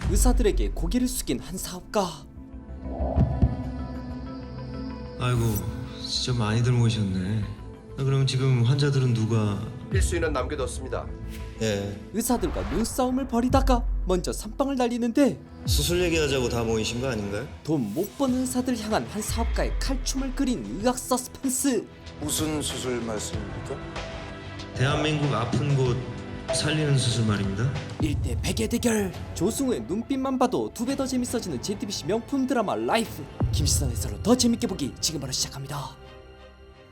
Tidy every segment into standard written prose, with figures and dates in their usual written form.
의사들에게 고개를 숙인 한 사업가. 아이고, 진짜 많이들 모셨네. 그럼 지금 환자들은 누가? 필수인은 남겨뒀습니다. 예. 의사들과 눈싸움을 벌이다가 먼저 선빵을 날리는데 수술 얘기하자고 다 모이신 거 아닌가요? 돈 못 버는 의사들 향한 한 사업가의 칼춤을 그린 의학 서스펜스. 무슨 수술 말씀입니까? 대한민국 아픈 곳 살리는 수술 말입니다. 1대 100의 대결. 조승우의 눈빛만 봐도 2배 더 재밌어지는 JTBC 명품 드라마 라이프. 김시선 해설로 더 재밌게 보기 지금 바로 시작합니다.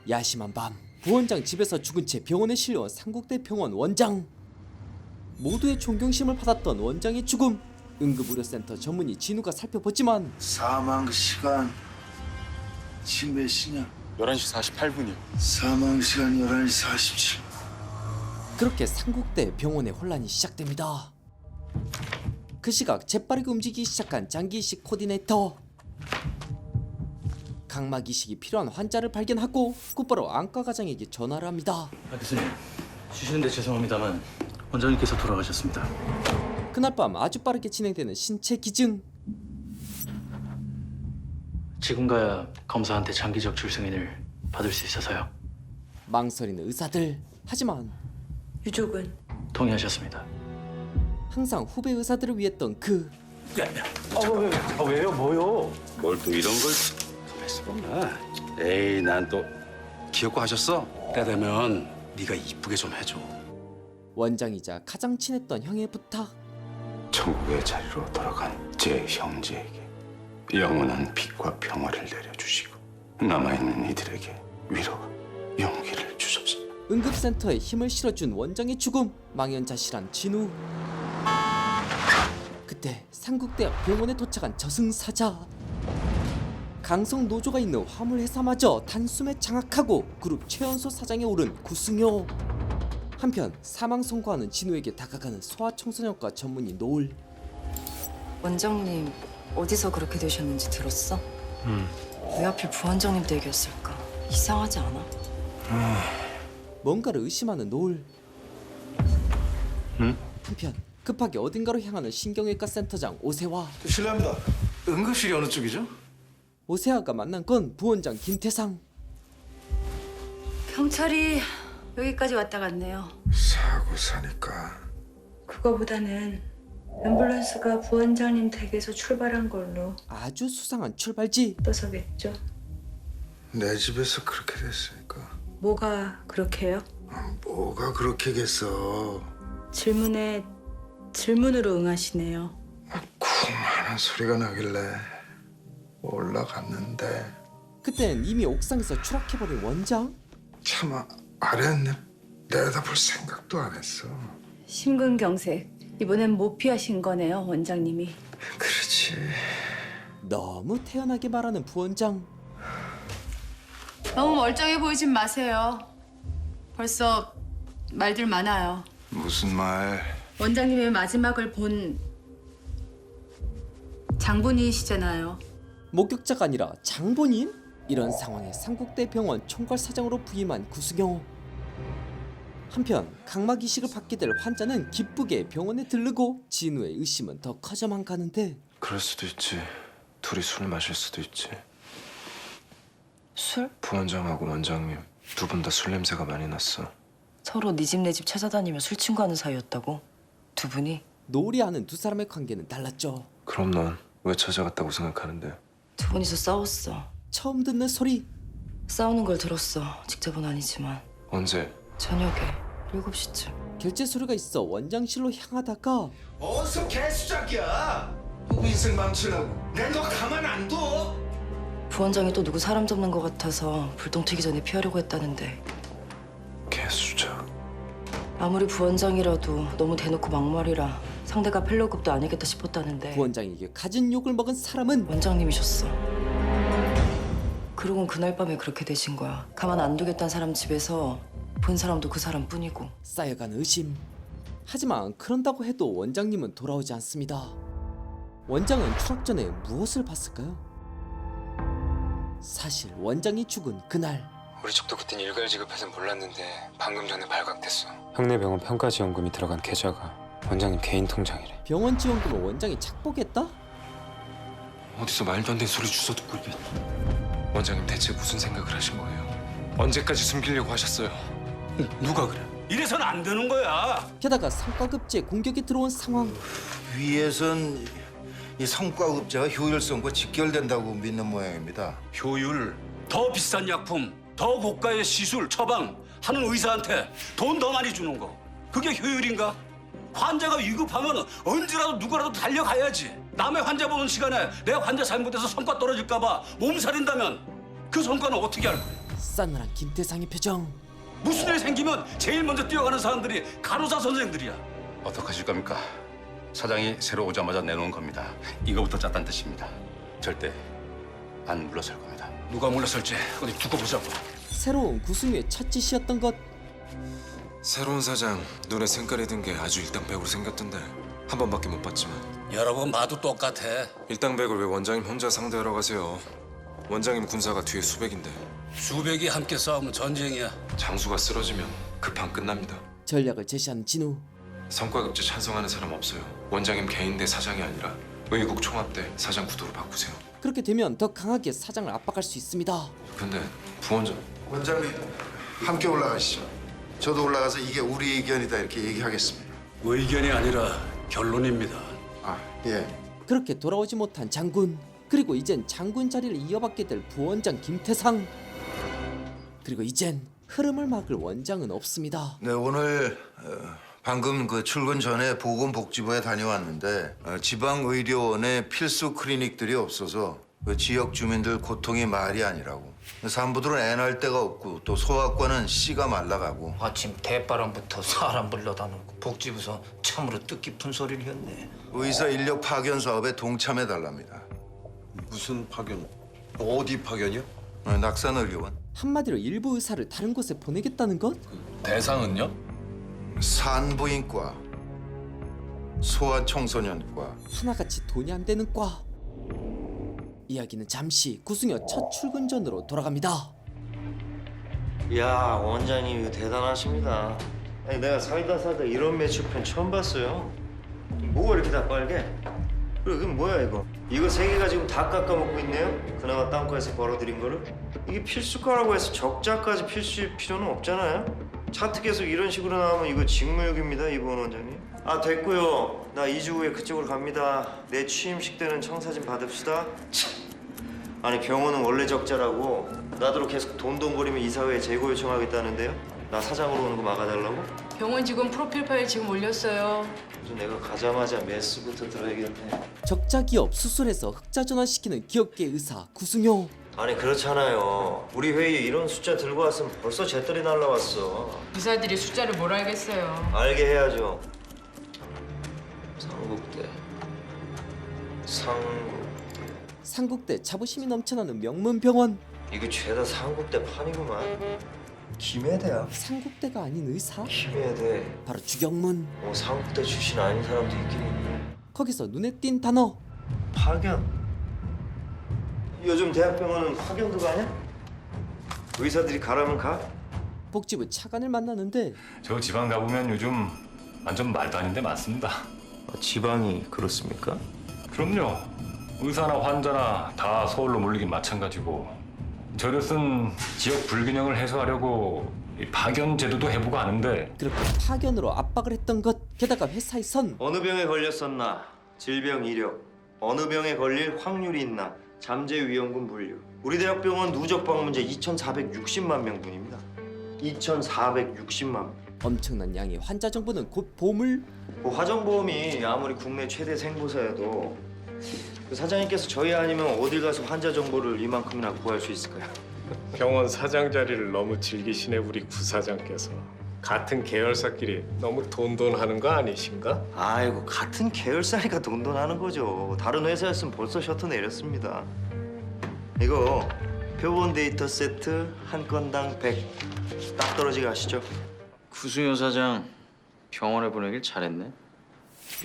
야심한 밤, 부원장 집에서 죽은 채 병원에 실려온 상국대 병원 원장. 모두의 존경심을 받았던 원장의 죽음. 응급의료센터 전문의 진우가 살펴보지만 사망 시간 지금 몇 시냐? 11시 48분이요. 사망 시간 11시 47분. 그렇게 상국대 병원의 혼란이 시작됩니다. 그 시각 재빠르게 움직이기 시작한 장기이식 코디네이터. 각막 이식이 필요한 환자를 발견하고 곧바로 안과과장에게 전화를 합니다. 교수님, 쉬시는데 죄송합니다만 원장님께서 돌아가셨습니다. 그날 밤 아주 빠르게 진행되는 신체 기증. 지금 가야 검사한테 장기적 출생인을 받을 수 있어서요. 망설이는 의사들. 하지만 유족은 동의하셨습니다. 항상 후배 의사들을 위했던 그 왜요? 뭐요? 뭘 또 이런 걸 했었구나. 에이, 난 또 기억고 하셨어? 때 되면 네가 이쁘게 좀 해줘. 원장이자 가장 친했던 형의 부탁. 천국의 자리로 돌아간 제 형제에게 영원한 빛과 평화를 내려주시고 남아있는 이들에게 위로와 용기를 주소서. 응급센터에 힘을 실어준 원장의 죽음. 망연자실한 진우. 그때 상국대학 병원에 도착한 저승사자. 강성 노조가 있는 화물회사마저 단숨에 장악하고 그룹 최연소 사장에 오른 구승효. 한편 사망 선고하는 진우에게 다가가는 소아청소년과 전문의 노을. 원장님 어디서 그렇게 되셨는지 들었어? 왜 하필 부원장님 댁이었을까? 이상하지 않아? 뭔가를 의심하는 노을. 한편 급하게 어딘가로 향하는 신경외과 센터장 오세화. 실례합니다. 응급실이 어느 쪽이죠? 오세화가 만난 건 부원장 김태상. 경찰이 여기까지 왔다 갔네요. 사고 사니까 그거보다는 앰뷸런스가 부원장님 댁에서 출발한 걸로 아주 수상한 출발지. 떠서겠죠. 내 집에서 그렇게 됐으니까 뭐가 그렇게요? 뭐가 그렇게겠어. 질문에 질문으로 응하시네요. 쿵 하는 소리가 나길래 올라갔는데 그땐 이미 옥상에서 추락해버린 원장. 차마 아랫입 내다볼 생각도 안 했어. 심근경색. 이번엔 못 피하신 거네요, 원장님이. 그렇지. 너무 태연하게 말하는 부원장. 너무 멀쩡해 보이진 마세요. 벌써 말들 많아요. 무슨 말? 원장님의 마지막을 본 장본인이시잖아요. 목격자가 아니라 장본인? 이런 상황에 상국대 병원 총괄사장으로 부임한 구승효. 한편 각막 이식을 받게 될 환자는 기쁘게 병원에 들르고 진우의 의심은 더 커져만 가는데 그럴 수도 있지. 둘이 술을 마실 수도 있지. 술? 부원장하고 원장님 두 분 다 술 냄새가 많이 났어. 서로 네 집 내 집 찾아다니며 술 친구하는 사이였다고? 두 분이? 노리하는 두 사람의 관계는 달랐죠. 그럼 넌 왜 찾아갔다고 생각하는데? 두 분이서 싸웠어. 처음 듣는 소리. 싸우는 걸 들었어. 직접은 아니지만. 언제? 저녁에 7시쯤. 결제 서류가 있어 원장실로 향하다가 어서 개수작이야. 누구 인생 망치려고. 내가 너 가만 안 둬. 부원장이 또 누구 사람 잡는 것 같아서 불똥 튀기 전에 피하려고 했다는데 개수작. 아무리 부원장이라도 너무 대놓고 막말이라 상대가 펠로급도 아니겠다 싶었다는데 부원장에게 갖은 욕을 먹은 사람은 원장님이셨어. 그러곤 그날 밤에 그렇게 되신 거야. 가만 안 두겠다는 사람 집에서 본 사람도 그 사람뿐이고. 쌓여가는 의심. 하지만 그런다고 해도 원장님은 돌아오지 않습니다. 원장은 추락 전에 무엇을 봤을까요? 사실 원장이 죽은 그날 우리 쪽도 그땐 일괄 지급해서 몰랐는데 방금 전에 발각됐어. 형네 병원 평가지원금이 들어간 계좌가 원장님 개인 통장이래. 병원 지원금을 원장이 착복했다? 어디서 말도 안 되는 소리 주워 듣고 이게. 원장님 대체 무슨 생각을 하신 거예요? 언제까지 숨기려고 하셨어요? 누가 그래? 이래서는 안 되는 거야. 게다가 성과급제에 공격이 들어온 상황. 위에선 이 성과급제가 효율성과 직결된다고 믿는 모양입니다. 효율, 더 비싼 약품, 더 고가의 시술, 처방 하는 의사한테 돈 더 많이 주는 거. 그게 효율인가? 환자가 위급하면 언제라도 누구라도 달려가야지. 남의 환자 보는 시간에 내 환자 잘못해서 성과 떨어질까 봐 몸살인다면 그 성과는 어떻게 할 거야? 싸늘한 김태상의 표정. 무슨 일 생기면 제일 먼저 뛰어가는 사람들이 간호사 선생들이야. 어떡하실 겁니까? 사장이 새로 오자마자 내놓은 겁니다. 이거부터 짰단 뜻입니다. 절대 안 물러설 겁니다. 누가 물러설지 어디 두고 보자고. 새로운 구승유의 첫 짓이었던 것. 새로운 사장 눈에 생깔이 든 게 아주 일당백으로 생겼던데 한 번밖에 못 봤지만 여러 번 봐도 똑같아. 일당백을 왜 원장님 혼자 상대하러 가세요? 원장님 군사가 뒤에 수백인데 수백이 함께 싸우면 전쟁이야. 장수가 쓰러지면 그 판 끝납니다. 전략을 제시한 진우. 성과급제 찬성하는 사람 없어요. 원장님 개인 대 사장이 아니라 의국 총합 대 사장 구도로 바꾸세요. 그렇게 되면 더 강하게 사장을 압박할 수 있습니다. 근데 부원장 원장님 함께 올라가시죠. 저도 올라가서 이게 우리 의견이다 이렇게 얘기하겠습니다. 의견이 아니라 결론입니다. 아, 예. 그렇게 돌아오지 못한 장군. 그리고 이젠 장군 자리를 이어받게 될 부원장 김태상. 그리고 이젠 흐름을 막을 원장은 없습니다. 네, 오늘 방금 그 출근 전에 보건복지부에 다녀왔는데 지방의료원에 필수 클리닉들이 없어서 그 지역 주민들 고통이 말이 아니라고. 산부들은 애 낳을 데가 없고 또 소아과는 씨가 말라가고. 아침 대바람부터 사람 불러다 놓고 복지부서 참으로 뜻깊은 소리를 했네. 의사 인력 파견 사업에 동참해달랍니다. 무슨 파견? 어디 파견이요? 낙산의료원. 한마디로 일부 의사를 다른 곳에 보내겠다는 것? 대상은요? 산부인과, 소아청소년과. 하나같이 돈이 안 되는 과. 이야기는 잠시 구승여 첫 출근 전으로 돌아갑니다. 야 원장님 이거 대단하십니다. 아니 내가 살다 이런 매출편 처음 봤어요. 뭐가 이렇게 다 빨개? 그리고 이건 뭐야 이거? 이거 세 개가 지금 다 깎아먹고 있네요? 그나마 땅과에서 벌어들인 거를? 이게 필수과라고 해서 적자까지 필수일 필요는 없잖아요? 차트 계속 이런 식으로 나오면 이거 직무유기입니다, 이보은 원장님. 아 됐고요. 나 2주 후에 그쪽으로 갑니다. 내 취임식 때는 청사진 받읍시다. 참. 아니 병원은 원래 적자라고 나더러 계속 돈거리면 이사회에 재고 요청하겠다는데요? 나 사장으로 오는 거 막아달라고? 병원 직원 프로필 파일 지금 올렸어요. 그래서 내가 가자마자 메스부터 들어야겠네. 적자 기업 수술해서 흑자 전환시키는 기업계 의사 구승여. 아니 그렇잖아요. 우리 회의에 이런 숫자 들고 왔으면 벌써 재떨이 날라왔어. 의사들이 숫자를 뭘 알겠어요. 알게 해야죠. 상국대. 상국대 자부심이 넘쳐나는 명문 병원. 이거 죄다 상국대 판이구만. 김해대야. 상국대가 아닌 의사? 김해대. 바로 주경문. 상국대 출신 아닌 사람도 있긴 있네. 거기서 눈에 띈 단어. 파견. 요즘 대학병원은 파견도 가냐? 의사들이 가라면 가? 복지부 차관을 만나는데 저 지방 가보면 요즘 완전 말도 아닌 데 많습니다. 지방이 그렇습니까? 그럼요. 의사나 환자나 다 서울로 몰리긴 마찬가지고 저릇은 지역 불균형을 해소하려고 이 파견 제도도 해보고 하는데 그렇게 파견으로 압박을 했던 것. 게다가 회사에선 어느 병에 걸렸었나? 질병 이력. 어느 병에 걸릴 확률이 있나? 잠재 위험군 분류. 우리 대학병원 누적 방문자 2,460만 명분입니다. 2,460만. 엄청난 양의 환자 정보는 곧 보물. 화정보험이 아무리 국내 최대 생보사여도 그 사장님께서 저희 아니면 어딜 가서 환자 정보를 이만큼이나 구할 수 있을까요? 병원 사장 자리를 너무 즐기시네 우리 부사장께서. 같은 계열사끼리 너무 돈돈하는 거 아니신가? 아이고 같은 계열사니까 돈돈하는 거죠. 다른 회사였으면 벌써 셔터 내렸습니다. 이거 표본 데이터 세트 한 건당 100. 딱 떨어지게 하시죠. 구승여 사장 병원에 보내길 잘했네.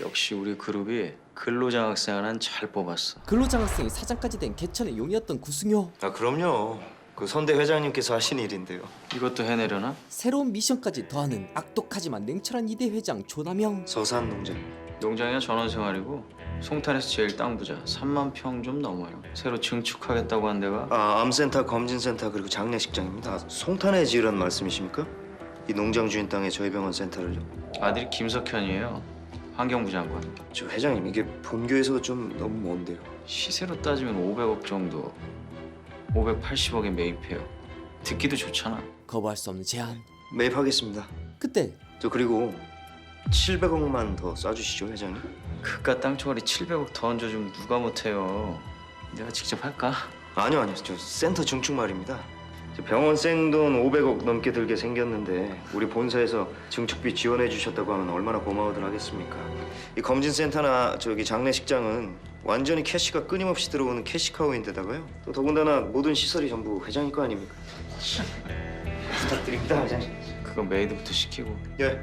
역시 우리 그룹이 근로장학생 하나는 잘 뽑았어. 근로장학생이 사장까지 된 개천의 용이었던 구승여. 아 그럼요. 그 선대 회장님께서 하신 일인데요. 이것도 해내려나? 새로운 미션까지 더하는 악독하지만 냉철한 이대 회장 조남영. 서산 농장. 농장이야 전원 생활이고 송탄에서 제일 땅 부자 3만 평 좀 넘어요. 새로 증축하겠다고 한 데가 암센터, 검진센터 그리고 장례식장입니다. 송탄에 지으란 말씀이십니까? 이 농장 주인 땅에 저희 병원 센터를요? 아들이 김석현이에요. 환경부 장관. 저 회장님 이게 본교에서 좀 너무 먼데요. 시세로 따지면 500억 정도. 580억에 매입해요. 듣기도 좋잖아. 거부할 수 없는 제안. 매입하겠습니다. 그때 저 그리고 700억만 더 쏴주시죠, 회장님. 그깟 땅초가리 700억 더 얹어주면 누가 못해요. 내가 직접 할까? 아니요. 저 센터 증축 말입니다. 저 병원 생돈 500억 넘게 들게 생겼는데 우리 본사에서 증축비 지원해 주셨다고 하면 얼마나 고마워들 하겠습니까? 이 검진센터나 저기 장례식장은 완전히 캐시가 끊임없이 들어오는 캐시카우인데다가요. 또 더군다나 모든 시설이 전부 회장님 거 아닙니까? 부탁드립니다, 회장님. 그거 메이드부터 시키고. 예,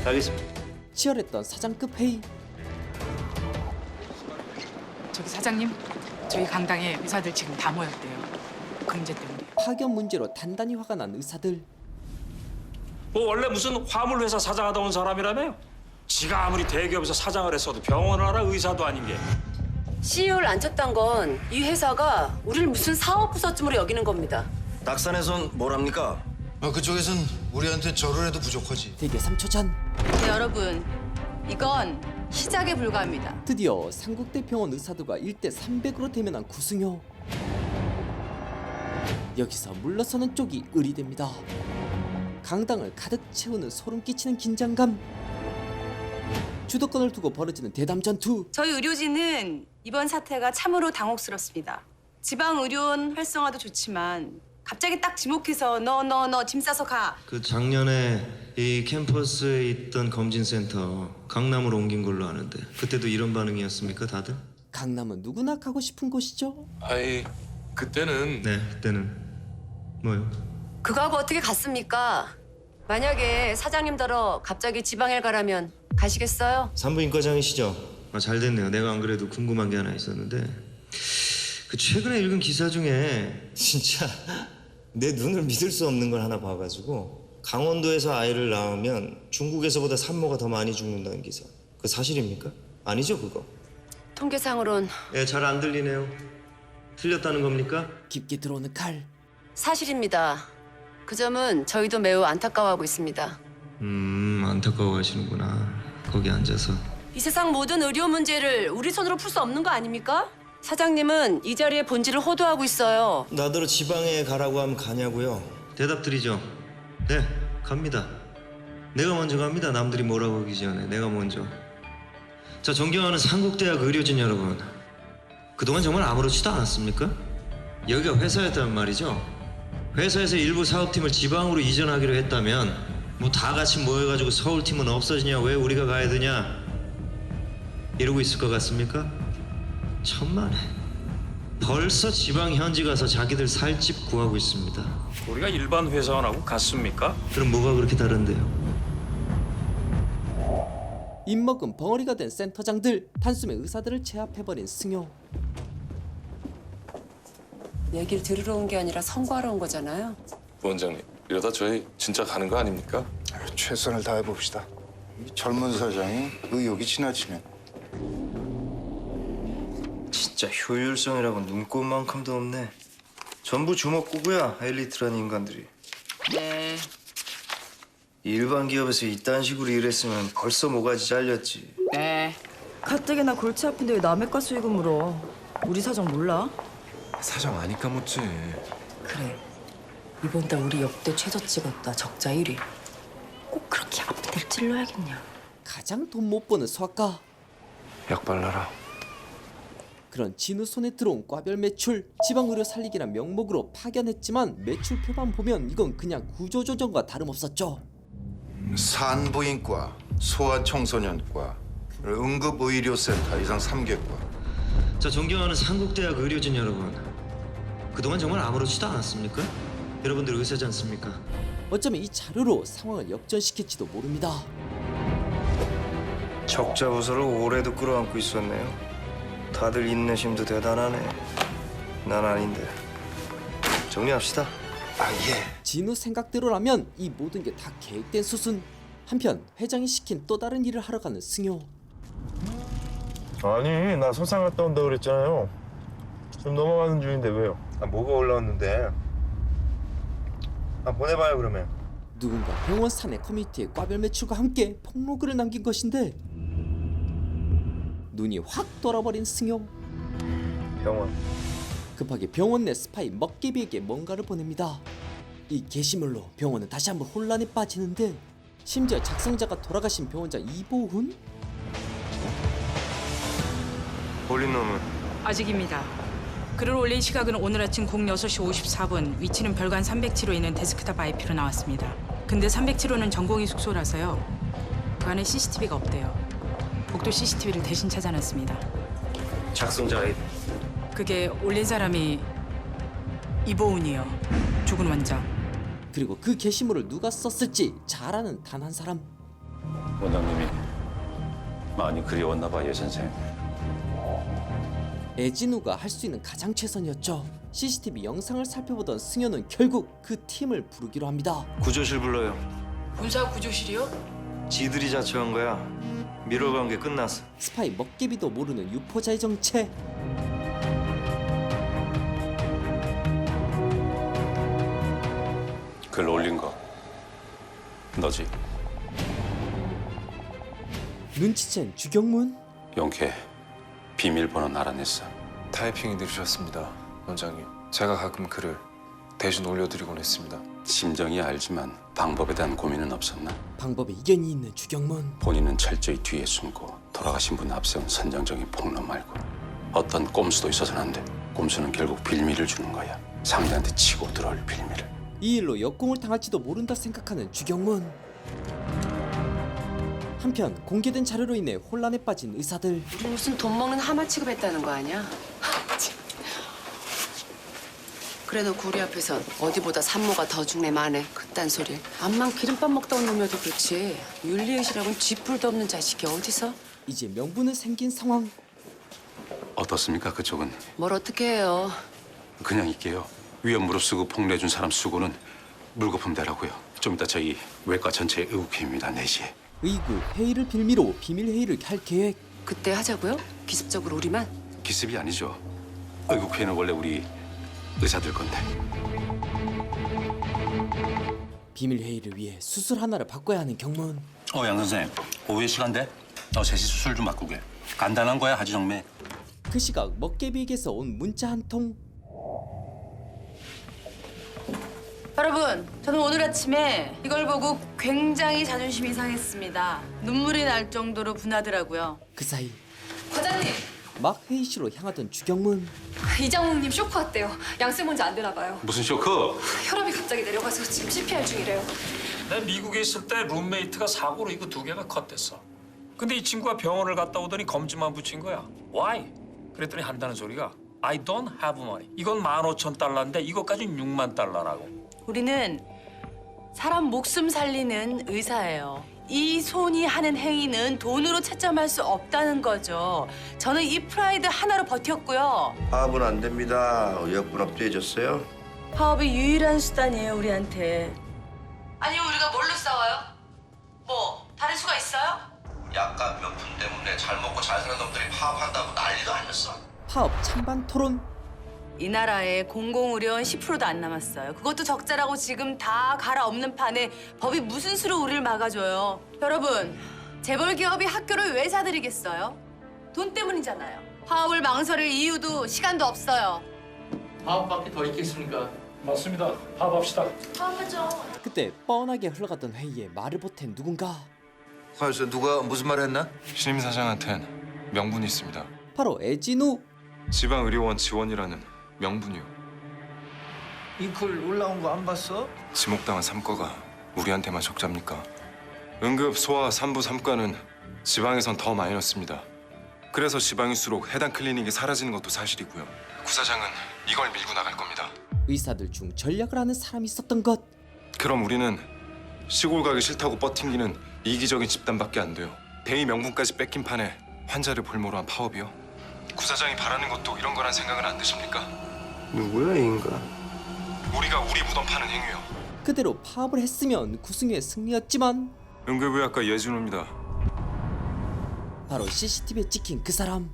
알겠습니다. 치열했던 사장급 회의. 저기 사장님, 저희 강당에 의사들 지금 다 모였대요. 그 문제 때문에. 파견 문제로 단단히 화가 난 의사들. 뭐 원래 무슨 화물회사 사장하다 온 사람이라며요? 지가 아무리 대기업에서 사장을 했어도 병원을 하라 의사도 아닌 게. CEO를 앉혔단 건 이 회사가 우리를 무슨 사업부서쯤으로 여기는 겁니다. 낙산에선 뭐랍니까? 그쪽에선 우리한테 절을 해도 부족하지. 대개 3초 전 네, 여러분, 이건 시작에 불과합니다. 드디어 삼국대 병원 의사들과 1대 300으로 대면한 구승효. 여기서 물러서는 쪽이 의리됩니다. 강당을 가득 채우는 소름 끼치는 긴장감. 주도권을 두고 벌어지는 대담 전투. 저희 의료진은 이번 사태가 참으로 당혹스럽습니다. 지방 의료원 활성화도 좋지만 갑자기 딱 지목해서 너 짐 싸서 가. 그 작년에 이 캠퍼스에 있던 검진센터 강남으로 옮긴 걸로 아는데 그때도 이런 반응이었습니까 다들? 강남은 누구나 가고 싶은 곳이죠. 아이 그때는 네 그때는 뭐요? 그거하고 어떻게 갔습니까? 만약에 사장님더러 갑자기 지방에 가라면 가시겠어요? 산부인과장이시죠? 잘 됐네요. 내가 안 그래도 궁금한 게 하나 있었는데 그 최근에 읽은 기사 중에 진짜 내 눈을 믿을 수 없는 걸 하나 봐가지고 강원도에서 아이를 낳으면 중국에서보다 산모가 더 많이 죽는다는 기사. 그 사실입니까? 아니죠 그거? 통계상으론 잘 안 들리네요. 틀렸다는 겁니까? 깊게 들어오는 칼. 사실입니다. 그 점은 저희도 매우 안타까워하고 있습니다. 안타까워하시는구나. 거기 앉아서. 이 세상 모든 의료 문제를 우리 손으로 풀 수 없는 거 아닙니까? 사장님은 이 자리의 본질을 호도하고 있어요. 나더러 지방에 가라고 하면 가냐고요? 대답 드리죠. 네, 갑니다. 내가 먼저 갑니다. 남들이 뭐라고 하기 전에 내가 먼저. 자, 존경하는 상국대학 의료진 여러분. 그동안 정말 아무렇지도 않았습니까? 여기가 회사였단 말이죠. 회사에서 일부 사업팀을 지방으로 이전하기로 했다면 뭐 다 같이 모여가지고 서울팀은 없어지냐, 왜 우리가 가야 되냐 이러고 있을 것 같습니까? 천만에. 벌써 지방 현지 가서 자기들 살 집 구하고 있습니다. 우리가 일반 회사원하고 같습니까? 그럼 뭐가 그렇게 다른데요? 입먹은 벙어리가 된 센터장들. 단숨에 의사들을 제압해버린 승효. 얘기를 들으러 온 게 아니라 선고하러 온 거잖아요. 부원장님 이러다 저희 진짜 가는 거 아닙니까? 최선을 다해 봅시다. 젊은 사장이 의욕이 지나치네. 진짜 효율성이라고 눈꼽만큼도 없네. 전부 주먹구구야, 엘리트라는 인간들이. 네. 일반 기업에서 이딴 식으로 일했으면 벌써 모가지 잘렸지. 네. 가뜩이나 골치 아픈데 왜 남의 과 수익을 물어? 우리 사정 몰라? 사장 아니까 묻지. 그래. 이번 달 우리 역대 최저 찍었다. 적자 1위. 꼭 그렇게 앞뒤를 찔러야겠냐. 가장 돈 못 버는 수학과. 약 발라라. 그런 진우 손에 들어온 과별 매출. 지방의료 살리기란 명목으로 파견했지만 매출표만 보면 이건 그냥 구조조정과 다름없었죠. 산부인과, 소아청소년과, 응급의료센터 이상 3개과. 자, 존경하는 상국대학 의료진 여러분. 그동안 정말 아무렇지도 않았습니까? 여러분들 의사지 않습니까? 어쩌면 이 자료로 상황을 역전시킬지도 모릅니다. 적자 부서를 오래도 끌어안고 있었네요. 다들 인내심도 대단하네. 난 아닌데. 정리합시다. 진우 생각대로라면 이 모든 게 다 계획된 수순. 한편 회장이 시킨 또 다른 일을 하러 가는 승효. 아니, 나 서산 갔다 온다 그랬잖아요. 지금 넘어가는 중인데 왜요? 뭐가 올라왔는데? 보내봐요 그러면. 누군가 병원 사내 커뮤니티에 과별 매출과 함께 폭로글을 남긴 것인데 눈이 확 돌아버린 승효. 병원. 급하게 병원 내 스파이 먹개비에게 뭔가를 보냅니다. 이 게시물로 병원은 다시 한번 혼란에 빠지는데 심지어 작성자가 돌아가신 병원장 이보훈? 올린 놈은? 아직입니다. 글을 올린 시각은 오늘 아침 06시 54분, 위치는 별관 307호에 있는 데스크탑 IP로 나왔습니다. 근데 307호는 전공의 숙소라서요. 그 안에 CCTV가 없대요. 복도 CCTV를 대신 찾아놨습니다. 작성자 아이디. 그게 올린 사람이 이보훈이요. 죽은 원장. 그리고 그 게시물을 누가 썼을지 잘 아는 단 한 사람. 원장님이 많이 그리웠나 봐, 예 선생. 애진우가 할 수 있는 가장 최선이었죠. CCTV 영상을 살펴보던 승효는 결국 그 팀을 부르기로 합니다. 구조실 불러요. 군사 구조실이요? 지들이 자처한 거야. 미뤄간 게 끝났어. 스파이 먹개비도 모르는 유포자의 정체. 글 올린 거 너지? 눈치챈 주경문. 용케 비밀번호는 알아냈어. 타이핑이 느리셨습니다, 원장님. 제가 가끔 글을 대신 올려드리곤 했습니다. 심정이 알지만 방법에 대한 고민은 없었나? 방법에 이견이 있는 주경문. 본인은 철저히 뒤에 숨고 돌아가신 분 앞세운 선정적인 폭로 말고 어떤 꼼수도 있어서는 안 돼. 꼼수는 결국 빌미를 주는 거야. 상대한테 치고 들어올 빌미를. 이 일로 역공을 당할지도 모른다 생각하는 주경문. 한편 공개된 자료로 인해 혼란에 빠진 의사들. 우리 무슨 돈 먹는 하마 취급했다는 거 아니야? 그래놓고 우리 앞에선 어디보다 산모가 더 중네 마네 그딴 소리. 암만 기름밥 먹다 온 놈이어도 그렇지 윤리의식이라고는 쥐뿔도 없는 자식이 어디서? 이제 명분은 생긴 상황. 어떻습니까 그쪽은? 뭘 어떻게 해요? 그냥 있게요. 위험 무릅쓰고 폭로해준 사람 수고는 물거품 대라고요. 좀 이따 저희 외과 전체 의국회의입니다. 4시에. 의구 회의를 빌미로 비밀 회의를 할 계획. 그때 하자고요? 기습적으로 우리만? 기습이 아니죠. 의국회의는 원래 우리 의사들 건데. 비밀 회의를 위해 수술 하나를 바꿔야 하는 경문. 양 선생님, 오후에 시간 돼? 3시 수술 좀 바꾸게. 간단한 거야, 하지 정매. 그 시각 먹개비에게서 온 문자 한 통. 여러분, 저는 오늘 아침에 이걸 보고 굉장히 자존심이 상했습니다. 눈물이 날 정도로 분하더라고요. 그 사이 과장님! 막 회의실로 향하던 주경문. 이장욱님 쇼크 왔대요. 양쌤 혼자 안 되나 봐요. 무슨 쇼크? 혈압이 갑자기 내려가서 지금 CPR 중이래요. 난 미국에 있을 때 룸메이트가 사고로 이거 2개가 컷됐어. 근데 이 친구가 병원을 갔다 오더니 검지만 붙인 거야. Why? 그랬더니 한다는 소리가 I don't have money. 이건 15,000달러인데 이것까지 6만 달러라고. 우리는 사람 목숨 살리는 의사예요. 이 손이 하는 행위는 돈으로 채점할 수 없다는 거죠. 저는 이 프라이드 하나로 버텼고요. 파업은 안 됩니다. 의약분업도 해줬어요. 파업이 유일한 수단이에요, 우리한테. 아니면 우리가 뭘로 싸워요? 뭐, 다른 수가 있어요? 약간 몇 푼 때문에 잘 먹고 잘 사는 놈들이 파업한다고 난리도 아니었어. 파업 찬반 토론. 이 나라에 공공의료원 10%도 안 남았어요. 그것도 적자라고 지금 다 갈아엎는 판에 법이 무슨 수로 우리를 막아줘요. 여러분, 재벌 기업이 학교를 왜 사드리겠어요? 돈 때문이잖아요. 파업을 망설일 이유도 시간도 없어요. 파업밖에 더 있겠습니까? 맞습니다. 파업합시다. 파업하죠. 그때 뻔하게 흘러가던 회의에 말을 보탠 누군가. 그래서 누가 무슨 말 했나? 신임 사장한텐 명분이 있습니다. 바로 애진우. 지방의료원 지원이라는 명분이요. 이 글 올라온 거 안 봤어? 지목당한 삼과가 우리한테만 적자입니까? 응급 소아 산부 3과는 지방에선 더 마이너스입니다. 그래서 지방일수록 해당 클리닉이 사라지는 것도 사실이고요. 구사장은 이걸 밀고 나갈 겁니다. 의사들 중 전략을 하는 사람이 있었던 것. 그럼 우리는 시골 가기 싫다고 뻗팅기는 이기적인 집단밖에 안 돼요. 대의 명분까지 뺏긴 판에 환자를 볼모로 한 파업이요? 구사장이 바라는 것도 이런 거란 생각은 안 드십니까? 누구야 이 인간? 우리가 우리 무덤 파는 행위요. 그대로 파업을 했으면 구승효의 승리였지만 응급의학과 예준호입니다. 바로 CCTV에 찍힌 그 사람.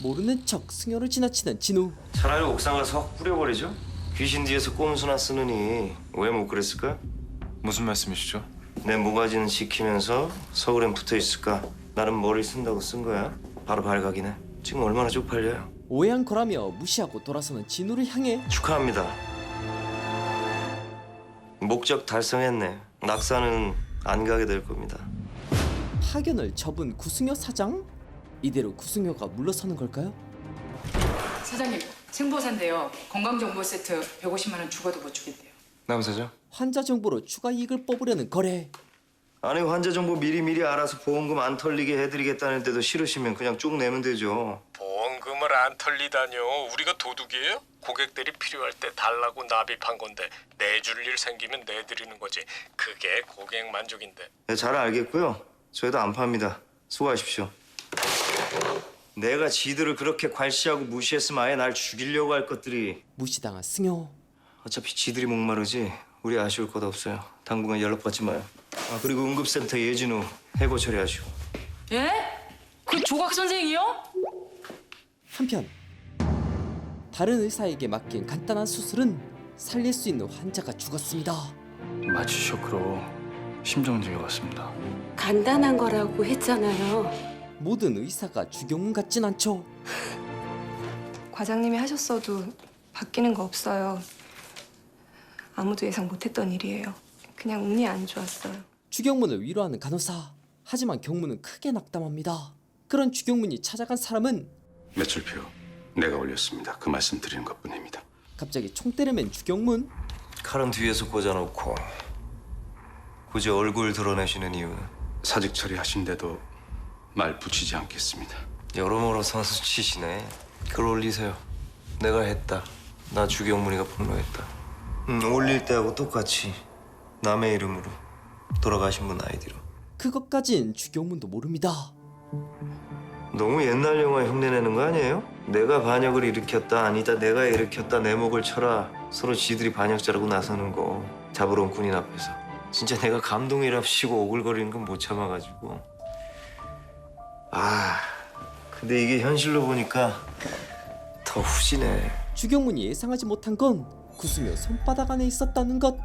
모르는 척 승효를 지나치는 진우. 차라리 옥상 가서 확 뿌려버리죠. 귀신 뒤에서 꼼수나 쓰느니 왜 못 그랬을까? 무슨 말씀이시죠? 내 모가지는 지키면서 서울엔 붙어 있을까? 나는 머리 쓴다고 쓴 거야. 바로 발각이네. 지금 얼마나 쪽팔려요. 오해한 거라며 무시하고 돌아서는 진우를 향해 축하합니다. 목적 달성했네. 낙사는 안 가게 될 겁니다. 파견을 접은 구승효 사장? 이대로 구승효가 물러서는 걸까요? 사장님, 승보사인데요. 건강정보 세트 150만 원 죽어도 못 주겠대요. 남사장? 환자 정보로 추가 이익을 뽑으려는 거래. 아니 환자 정보 미리미리 알아서 보험금 안 털리게 해드리겠다는데도 싫으시면 그냥 쭉 내면 되죠. 보험금을 안 털리다뇨. 우리가 도둑이에요? 고객들이 필요할 때 달라고 납입한 건데 내줄 일 생기면 내드리는 거지. 그게 고객 만족인데. 네, 잘 알겠고요. 저희도 안 팝니다. 수고하십시오. 내가 지들을 그렇게 괄시하고 무시했으면 아예 날 죽이려고 할 것들이. 무시당한 승효. 어차피 지들이 목마르지 우리 아쉬울 것 없어요. 당분간 연락 받지 마요. 아 그리고 응급센터 예진우 해고 처리하시고. 예? 그 조각 선생이요? 한편 다른 의사에게 맡긴 간단한 수술은 살릴 수 있는 환자가 죽었습니다. 마취 쇼크로 심정 지겨웠습니다. 간단한 거라고 했잖아요. 모든 의사가 주경문 같진 않죠. 과장님이 하셨어도 바뀌는 거 없어요. 아무도 예상 못했던 일이에요. 그냥 운이 안 좋았어요. 주경문을 위로하는 간호사. 하지만 경문은 크게 낙담합니다. 그런 주경문이 찾아간 사람은 매출표 내가 올렸습니다. 그 말씀 드리는 것뿐입니다. 갑자기 총대를 맨 주경문. 칼은 뒤에서 꽂아놓고 굳이 얼굴 드러내시는 이유는? 사직 처리하신데도 말 붙이지 않겠습니다. 여러모로 선수 치시네. 글 올리세요. 내가 했다. 나 주경문이가 폭로했다. 올릴 때하고 똑같이 남의 이름으로 돌아가신 분 아이디로. 그것까진 주경문도 모릅니다. 너무 옛날 영화 흉내내는 거 아니에요? 내가 반역을 일으켰다 아니다 내가 일으켰다 내 목을 쳐라. 서로 지들이 반역자라고 나서는 거 잡으러 온 군인 앞에서. 진짜 내가 감동이랍시고 오글거리는 건 못 참아가지고. 아 근데 이게 현실로 보니까 더 후지네. 주경문이 예상하지 못한 건 구승효 손바닥 안에 있었다는 것.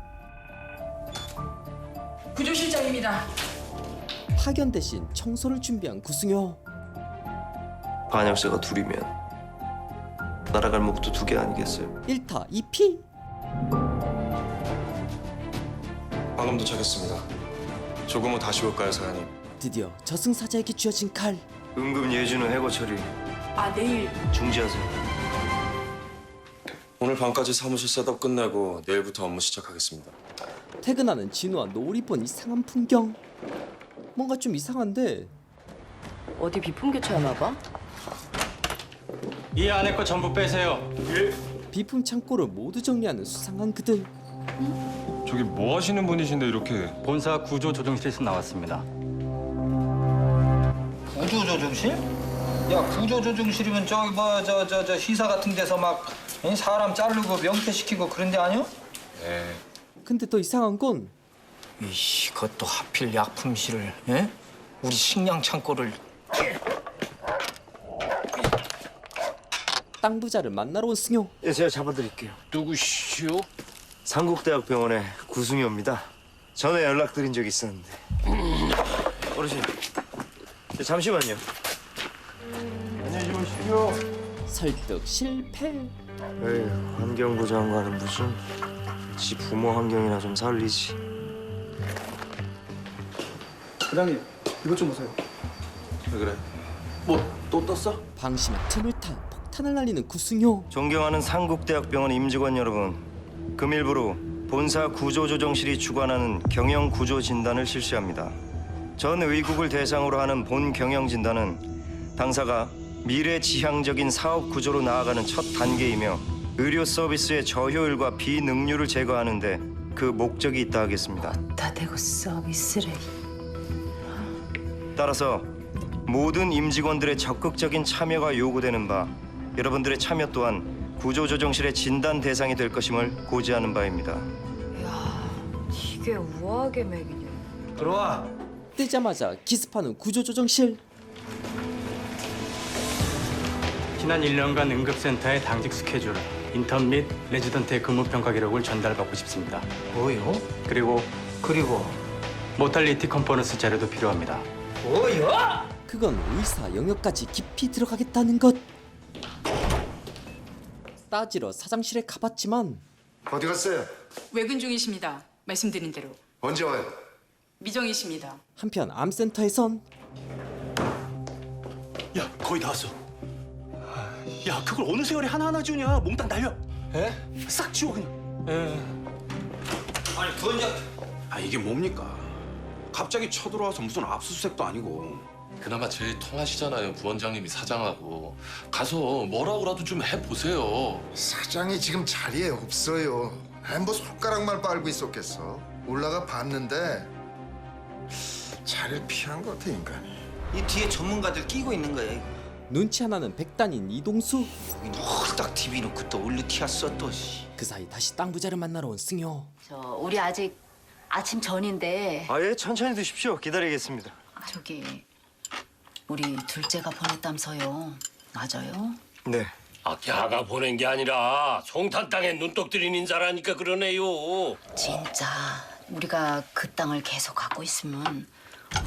구조실장입니다. 파견 대신 청소를 준비한 구승효. 반역자가 둘이면 날아갈 목도 두 개 아니겠어요? 1타 2피. 방금 도착했습니다. 조금 후 다시 올까요, 사장님? 드디어 저승사자에게 쥐어진 칼. 응급 예준호 해고 처리 아, 내일. 중지하세요. 오늘 밤까지 사무실 셋업 끝내고 내일부터 업무 시작하겠습니다. 퇴근하는 진우와 노을이 본 이상한 풍경. 뭔가 좀 이상한데. 어디 비품 교체하나 봐? 이 안에 거 전부 빼세요. 비품 창고를 모두 정리하는 수상한 그들. 저기 뭐 하시는 분이신데 이렇게? 본사 구조 조정실에서 나왔습니다. 구조조정실? 야 구조조정실이면 저기 뭐 저 시사 같은 데서 막 사람 자르고 명퇴시키고 그런 데 아니야? 네. 근데 더 이상한 건 이씨 그것도 하필 약품실을 예? 우리 식량 창고를. 땅 부자를 만나러 온 승효. 예, 제가 잡아드릴게요. 누구시오? 상국대학병원의 구승효입니다. 전에 연락드린 적 있었는데. 어르신, 잠시만요. 안녕히 주무시오. 설득 실패. 에휴, 환경부 장관은 무슨 지 부모 환경이나 좀 살리지. 부장님 이것 좀 보세요. 왜 그래? 뭐 또 떴어? 방심한 틈을 타 폭탄을 날리는 구승효. 존경하는 상국대학병원 임직원 여러분, 금일부로 본사 구조조정실이 주관하는 경영 구조 진단을 실시합니다. 전 의국을 대상으로 하는 본 경영 진단은 당사가 미래지향적인 사업 구조로 나아가는 첫 단계이며 의료 서비스의 저효율과 비능률을 제거하는 데 그 목적이 있다 하겠습니다. 다 대고 서비스를. 따라서 모든 임직원들의 적극적인 참여가 요구되는 바 여러분들의 참여 또한 구조조정실의 진단 대상이 될 것임을 고지하는 바입니다. 이게 우아하게 맥이냐. 들어와. 뜨자마자 기습하는 구조조정실. 지난 1년간 응급센터의 당직 스케줄, 인턴 및 레지던트의 근무평가 기록을 전달받고 싶습니다. 뭐요? 그리고 모탈리티 컴포넌스 자료도 필요합니다. 뭐요? 그건 의사 영역까지 깊이 들어가겠다는 것. 따지러 사장실에 가봤지만 어디 갔어요? 외근 중이십니다. 말씀드린 대로. 언제 와요? 미정이십니다. 한편 암센터에선 야, 거의 다 왔어. 야, 그걸 어느 세월에 하나하나 지우냐? 몽땅 날려. 에? 싹 지워 그냥. 아니 부원장. 아 이게 뭡니까? 갑자기 쳐들어와서 무슨 압수수색도 아니고. 그나마 제일 통하시잖아요, 부원장님이 사장하고. 가서 뭐라고라도 좀 해보세요. 사장이 지금 자리에 없어요. 뭐 손가락만 빨고 있었겠어. 올라가 봤는데 자리를 피한 것 같아 인간이. 이 뒤에 전문가들 끼고 있는 거야. 이거. 눈치 하나는 백단인 이동수. 딱 TV 놓고 또 올리 튀었어 또. 그 사이 다시 땅 부자를 만나러 온 승효. 우리 아직 아침 전인데. 예, 천천히 드십시오. 기다리겠습니다. 저기 우리 둘째가 보냈다면서요. 맞아요? 네. 걔가 보낸 게 아니라 송탄 땅에 눈독 들인 인자라니까 그러네요. 진짜 우리가 그 땅을 계속 갖고 있으면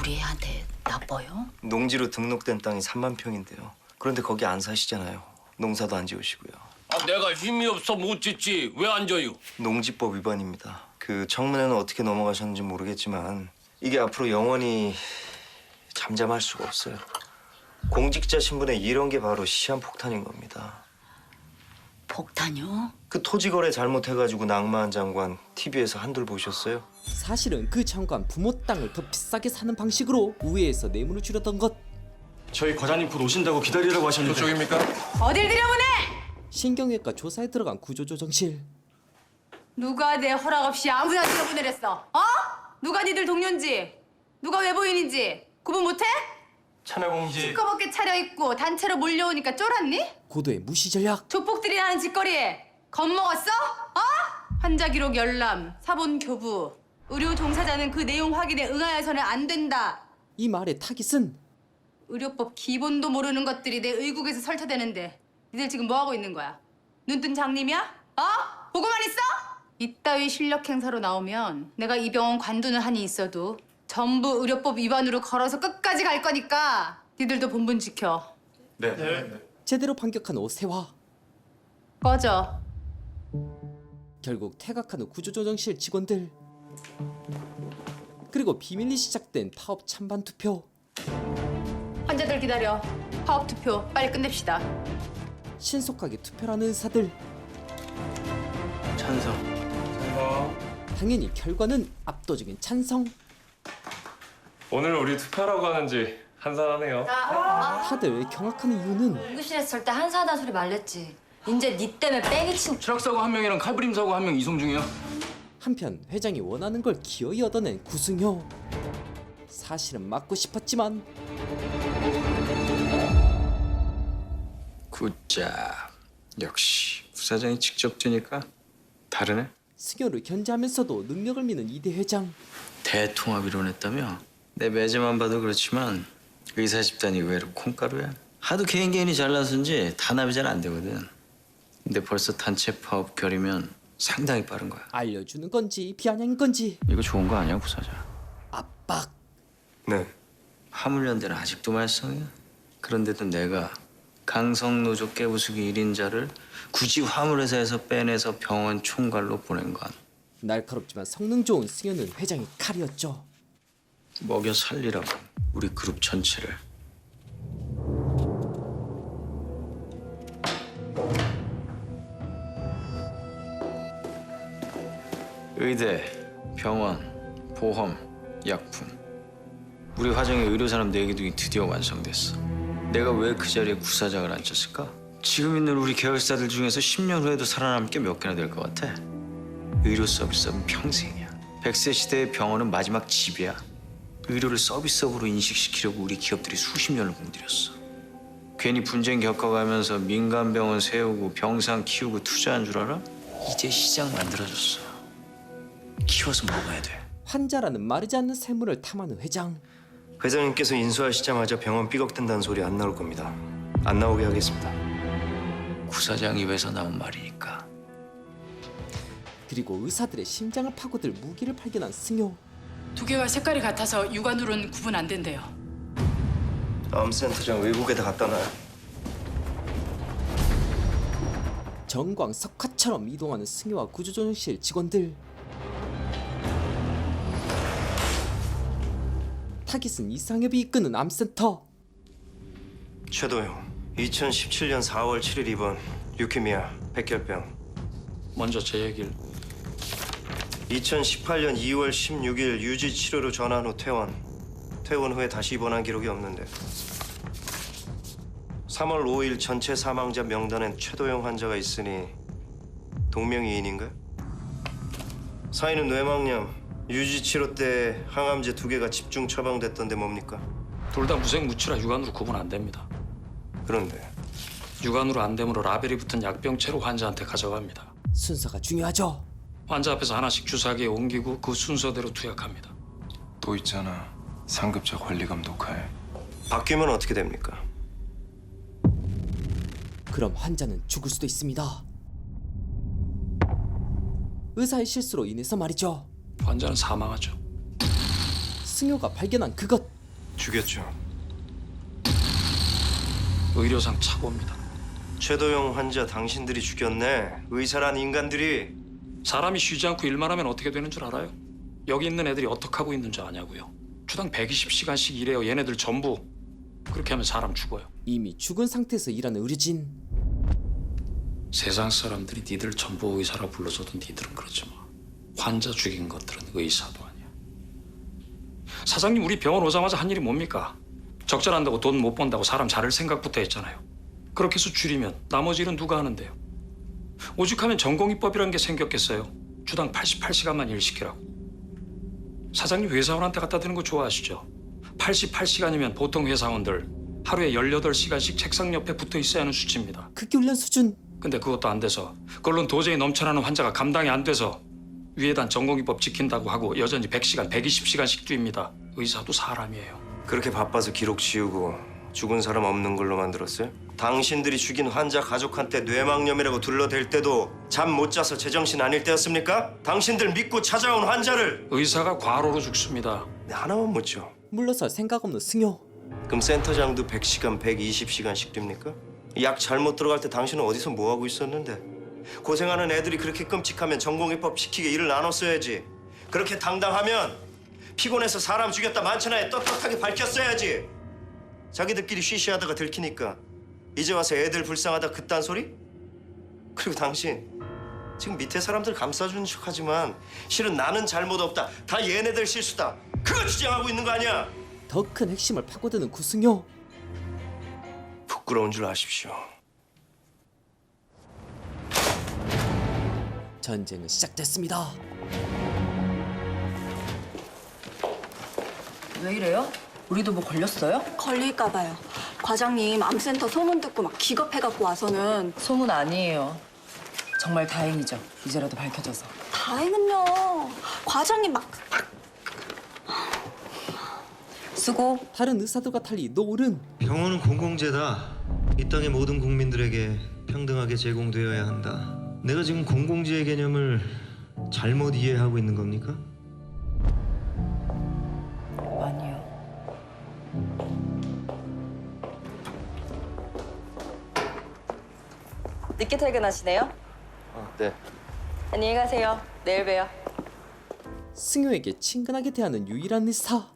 우리 애한테 나빠요? 농지로 등록된 땅이 3만 평인데요. 그런데 거기 안 사시잖아요. 농사도 안 지으시고요. 내가 힘이 없어 못 짓지. 왜 안 져요? 농지법 위반입니다. 그 청문회는 어떻게 넘어가셨는지 모르겠지만 이게 앞으로 영원히 잠잠할 수가 없어요. 공직자 신분에 이런 게 바로 시한폭탄인 겁니다. 폭탄이요? 그 토지거래 잘못해가지고 낙마한 장관 TV에서 한둘 보셨어요? 사실은 그 장관 부모 땅을 더 비싸게 사는 방식으로 우회해서 뇌물을 주려던 것. 저희 과장님 곧 오신다고 기다리라고 하셨는데. 저쪽입니까? 어딜 들여보내? 신경외과 조사에 들어간 구조조정실. 누가 내 허락 없이 아무나 들여보내랬어? 누가 니들 동료인지, 누가 외부인인지 구분 못해? 차려공지. 시커멓게 차려입고 단체로 몰려오니까 쫄았니? 고도의 무시 전략. 조폭들이 하는 짓거리에 겁먹었어? 환자 기록 열람, 사본 교부, 의료 종사자는 그 내용 확인에 응하여서는 안 된다. 이 말의 타깃은 의료법 기본도 모르는 것들이 내 의국에서 설치되는데 니들 지금 뭐 하고 있는 거야? 눈뜬 장님이야? 보고만 있어? 이따위 실력 행사로 나오면 내가 이 병원 관두는 한이 있어도 전부 의료법 위반으로 걸어서 끝까지 갈 거니까 니들도 본분 지켜. 네. 제대로 반격한 오세화. 꺼져. 결국 퇴각하는 구조조정실 직원들. 그리고 비밀리 시작된 파업 찬반 투표. 환자들 기다려. 파업 투표 빨리 끝냅시다. 신속하게 투표하는 의사들. 찬성. 당연히 결과는 압도적인 찬성. 오늘 우리 투표하라고 하는지 한산하네요. 다들 경악하는 이유는 응급실에 있을 때 한사하다 소리 말랬지. 이제 니 때문에 뺑이 친. 추락 사고 한 명이랑 칼부림 사고 한 명 이송 중이야. 한편 회장이 원하는 걸 기어이 얻어낸 구승효. 사실은 맞고 싶었지만 굿잡. 역시 부사장이 직접 뛰니까 다르네. 승효를 견제하면서도 능력을 믿는 이대 회장. 대통합 이론했다며? 내 매제만 봐도 그렇지만 의사 집단이 의외로 콩가루야. 하도 개인이 잘나서인지 단합이 잘 안 되거든. 근데 벌써 단체 파업 결이면 상당히 빠른 거야. 알려주는 건지 비아냥인 건지. 이거 좋은 거 아니야, 부사장? 압박. 네. 화물연대는 아직도 말썽이야. 그런데도 내가 강성노조 깨부수기 1인자를 굳이 화물회사에서 빼내서 병원 총괄로 보낸 건 날카롭지만 성능 좋은 승효는 회장의 칼이었죠. 먹여 살리라고 우리 그룹 전체를. 의대, 병원, 보험, 약품. 우리 화정의 의료산업 내기둥이 드디어 완성됐어. 내가 왜 그 자리에 구사장을 앉혔을까? 지금 있는 우리 계열사들 중에서 10년 후에도 살아남을 게 몇 개나 될 것 같아? 의료 서비스는 평생이야. 100세 시대의 병원은 마지막 집이야. 의료를 서비스업으로 인식시키려고 우리 기업들이 수십 년을 공들였어. 괜히 분쟁 겪어가면서 민간병원 세우고 병상 키우고 투자한 줄 알아? 이제 시장 만들어줬어. 키워서 먹어야 돼. 환자라는 마르지 않는 샘물을 탐하는 회장. 회장님께서 인수하시자마자 병원 삐걱된다는 소리 안 나올 겁니다. 안 나오게 하겠습니다. 구사장 입에서 나온 말이니까. 그리고 의사들의 심장을 파고들 무기를 발견한 승효. 두 개와 색깔이 같아서 육안으로는 구분 안 된대요. 암센터장 외국에다 갖다 놔요. 정광석화처럼 이동하는 승효와 구조조정실 직원들. 타깃은 이상엽이 이끄는 암센터. 최도영, 2017년 4월 7일 입원, 유키미아, 백혈병. 먼저 제 얘기를. 2018년 2월 16일 유지 치료로 전환 후 퇴원. 퇴원 후에 다시 입원한 기록이 없는데. 3월 5일 전체 사망자 명단엔 최도영 환자가 있으니 동명이인인가요? 사인은 뇌막염. 유지 치료 때 항암제 2개가 집중 처방됐던데 뭡니까? 둘 다 무색무취라 육안으로 구분 안 됩니다. 그런데 육안으로 안 되므로 라벨이 붙은 약병채로 환자한테 가져갑니다. 순서가 중요하죠. 환자 앞에서 하나씩 주사기에 옮기고 그 순서대로 투약합니다. 또 있잖아. 상급자 권리금 녹화에. 바뀌면 어떻게 됩니까? 그럼 환자는 죽을 수도 있습니다. 의사의 실수로 인해서 말이죠. 환자는 사망하죠. 승효가 발견한 그것. 죽였죠. 의료상 착오입니다. 최도영 환자 당신들이 죽였네. 의사란 인간들이. 사람이 쉬지 않고 일만 하면 어떻게 되는 줄 알아요? 여기 있는 애들이 어떻게 하고 있는 줄 아냐고요. 주당 120시간씩 일해요. 얘네들 전부. 그렇게 하면 사람 죽어요. 이미 죽은 상태에서 일하는 의료진. 세상 사람들이 니들 전부 의사라 불러줘도 니들은 그러지 마. 환자 죽인 것들은 의사도 아니야. 사장님 우리 병원 오자마자 한 일이 뭡니까? 적절한다고 돈 못 번다고 사람 자를 생각부터 했잖아요. 그렇게 해서 줄이면 나머지 일은 누가 하는데요? 오죽하면 전공의법이라는 게 생겼겠어요. 주당 88시간만 일 시키라고. 사장님 회사원한테 갖다 대는 거 좋아하시죠? 88시간이면 보통 회사원들 하루에 18시간씩 책상 옆에 붙어 있어야 하는 수치입니다. 그게 훈련 수준. 근데 그것도 안 돼서 그걸로는 도저히 넘쳐나는 환자가 감당이 안 돼서 위에단 전공의법 지킨다고 하고 여전히 100시간, 120시간씩 뛰입니다. 의사도 사람이에요. 그렇게 바빠서 기록 지우고 죽은 사람 없는 걸로 만들었어요? 당신들이 죽인 환자 가족한테 뇌막염이라고 둘러댈 때도 잠 못 자서 제정신 아닐 때였습니까? 당신들 믿고 찾아온 환자를. 의사가 과로로 죽습니다. 하나만 묻죠. 물러설 생각 없는 승효. 그럼 센터장도 100시간, 120시간씩 뜁니까? 약 잘못 들어갈 때 당신은 어디서 뭐 하고 있었는데? 고생하는 애들이 그렇게 끔찍하면 전공의법 시키게 일을 나눴어야지. 그렇게 당당하면 피곤해서 사람 죽였다 만천하에 떳떳하게 밝혔어야지. 자기들끼리 쉬쉬하다가 들키니까 이제 와서 애들 불쌍하다 그딴 소리? 그리고 당신 지금 밑에 사람들 감싸주는 척하지만 실은 나는 잘못 없다. 다 얘네들 실수다. 그거 주장하고 있는 거 아니야? 더 큰 핵심을 파고드는 구승효. 부끄러운 줄 아십시오. 전쟁은 시작됐습니다. 왜 이래요? 우리도 뭐 걸렸어요? 걸릴까 봐요. 과장님 암센터 소문 듣고 막 기겁해갖고 와서는. 소문 아니에요. 정말 다행이죠. 이제라도 밝혀져서. 다행은요. 과장님 막 수고. 다른 의사들과 달리 노을은 병원은 공공재다. 이 땅의 모든 국민들에게 평등하게 제공되어야 한다. 내가 지금 공공재의 개념을 잘못 이해하고 있는 겁니까? 아니요. 늦게 퇴근하시네요. 네. 안녕히 가세요. 내일 봬요. 승효에게 친근하게 대하는 유일한 의사.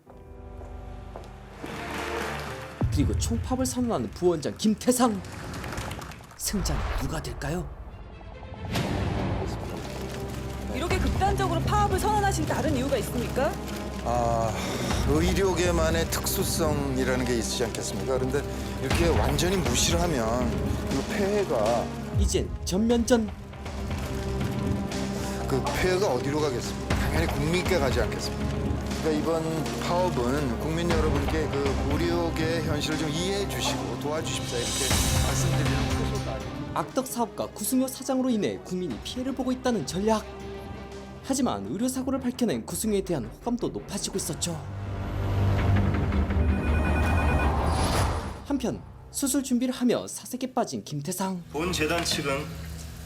그리고 총파업을 선언하는 부원장 김태상. 승자는 누가 될까요? 이렇게 극단적으로 파업을 선언하신 다른 이유가 있습니까? 의료계만의 특수성이라는 게 있지 않겠습니까? 그런데 이렇게 완전히 무시를 하면 그 폐해가 이젠 전면전. 그 폐해가 어디로 가겠습니까? 당연히 국민께 가지 않겠습니까? 그러니까 이번 파업은 국민 여러분께 그 의료계 현실을 좀 이해해 주시고 도와주십사 이렇게 말씀드리는 소소가 아닙니다. 악덕 사업가 구승효 사장으로 인해 국민이 피해를 보고 있다는 전략. 하지만 의료 사고를 밝혀낸 구승효에 대한 호감도 높아지고 있었죠. 한편 수술 준비를 하며 사색에 빠진 김태상. 본 재단 측은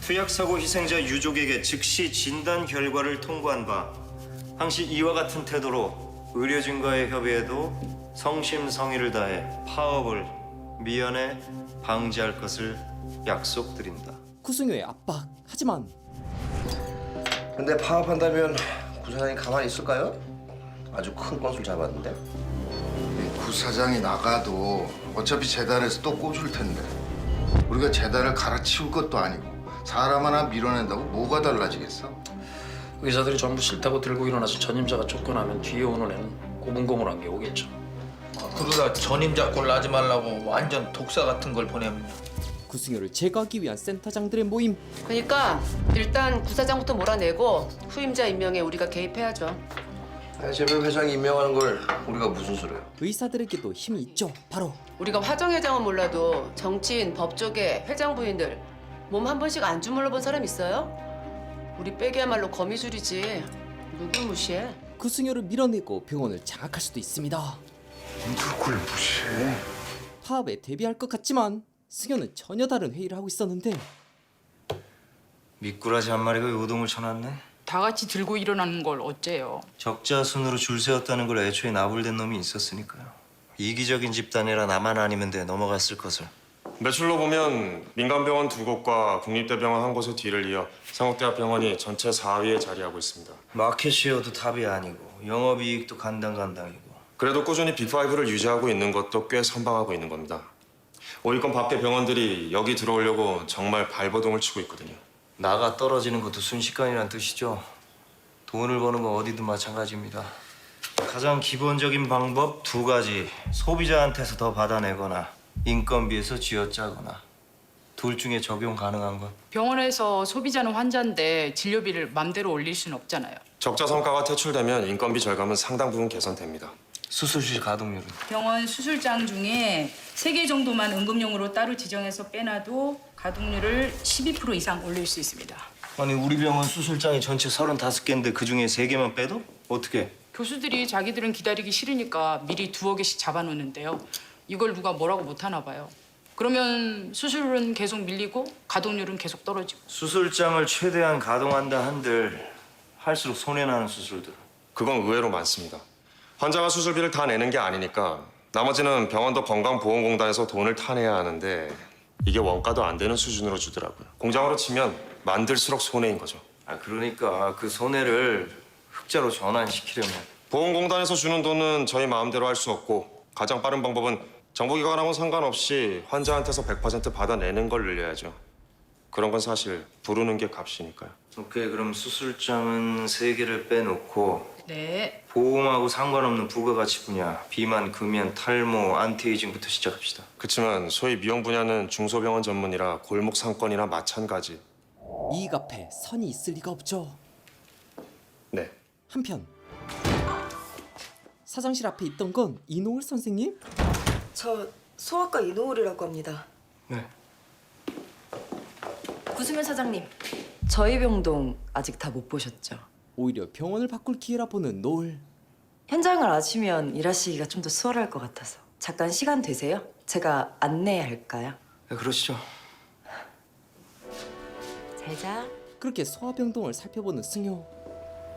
투약사고 희생자 유족에게 즉시 진단 결과를 통보한 바 항시 이와 같은 태도로 의료진과의 협의에도 성심성의를 다해 파업을 미연에 방지할 것을 약속드린다. 구승효의 압박. 하지만 근데 파업한다면 구사장이 가만히 있을까요? 아주 큰 건술 잡았는데. 구사장이 나가도 어차피 재단에서 또 꽂을 텐데 우리가 재단을 갈아치울 것도 아니고 사람 하나 밀어낸다고 뭐가 달라지겠어? 의사들이 전부 싫다고 들고 일어나서 전임자가 쫓겨나면 뒤에 오는 애는 고분고분한 게 오겠죠. 그러다 전임자 꼴 나지 말라고 완전 독사 같은 걸 보내면 구승효를 제거하기 위한 센터장들의 모임. 그러니까 일단 부사장부터 몰아내고 후임자 임명에 우리가 개입해야죠. 제별 회장이 임명하는 걸 우리가 무슨 수로요? 의사들에게도 힘이 있죠. 바로 우리가 화정회장은 몰라도 정치인, 법조계, 회장 부인들 몸 한 번씩 안 주물러 본 사람 있어요? 우리 빼기야말로 거미줄이지. 누굴 무시해? 구승효를 밀어내고 병원을 장악할 수도 있습니다. 누굴 무시해? 파업에 대비할 것 같지만 승효는 전혀 다른 회의를 하고 있었는데 미꾸라지 한 마리가 요동을 쳐놨네. 다 같이 들고 일어나는 걸 어째요? 적자순으로 줄 세웠다는 걸 애초에 나불댄 놈이 있었으니까요. 이기적인 집단이라 나만 아니면 돼 넘어갔을 것을. 매출로 보면 민간병원 2곳과 국립대병원 1곳의 뒤를 이어 상업대학병원이 전체 4위에 자리하고 있습니다. 마켓쉐어도 탑이 아니고 영업이익도 간당간당이고. 그래도 꾸준히 빅5를 유지하고 있는 것도 꽤 선방하고 있는 겁니다. 5위권 밖의 병원들이 여기 들어오려고 정말 발버둥을 치고 있거든요. 나가 떨어지는 것도 순식간이란 뜻이죠. 돈을 버는 건 어디든 마찬가지입니다. 가장 기본적인 방법 2가지. 소비자한테서 더 받아내거나 인건비에서 쥐어짜거나. 둘 중에 적용 가능한 건? 병원에서 소비자는 환자인데 진료비를 맘대로 올릴 수는 없잖아요. 적자 성과가 퇴출되면 인건비 절감은 상당 부분 개선됩니다. 수술실 가동률은? 병원 수술장 중에 3개 정도만 응급용으로 따로 지정해서 빼놔도 가동률을 12% 이상 올릴 수 있습니다. 아니 우리 병원 수술장이 전체 35개인데 그중에 3개만 빼도? 어떻게? 교수들이 자기들은 기다리기 싫으니까 미리 2억 개씩 잡아놓는데요. 이걸 누가 뭐라고 못하나 봐요. 그러면 수술은 계속 밀리고 가동률은 계속 떨어지고. 수술장을 최대한 가동한다 한들 할수록 손해나는 수술들. 그건 의외로 많습니다. 환자가 수술비를 다 내는 게 아니니까 나머지는 병원도 건강보험공단에서 돈을 타내야 하는데 이게 원가도 안 되는 수준으로 주더라고요. 공장으로 치면 만들수록 손해인 거죠. 그러니까 그 손해를 흑자로 전환시키려면 보험공단에서 주는 돈은 저희 마음대로 할 수 없고 가장 빠른 방법은 정부기관하고는 상관없이 환자한테서 100% 받아내는 걸 늘려야죠. 그런 건 사실 부르는 게 값이니까요. 오케이, 그럼 수술장은 3개를 빼놓고 네. 보험하고 상관없는 부가가치 분야, 비만, 금연, 탈모, 안티에이징부터 시작합시다. 그렇지만 소위 미용 분야는 중소병원 전문이라 골목 상권이나 마찬가지. 이익 앞에 선이 있을 리가 없죠. 네. 한편 사장실 앞에 있던 건 이노을 선생님? 저 소아과 이노을이라고 합니다. 네. 구수면 사장님, 저희 병동 아직 다 못 보셨죠? 오히려 병원을 바꿀 기회라 보는 노을. 현장을 아시면 일하시기가 좀 더 수월할 것 같아서. 잠깐 시간 되세요? 제가 안내할까요? 네, 그러시죠. 잘 자. 그렇게 소아병동을 살펴보는 승효.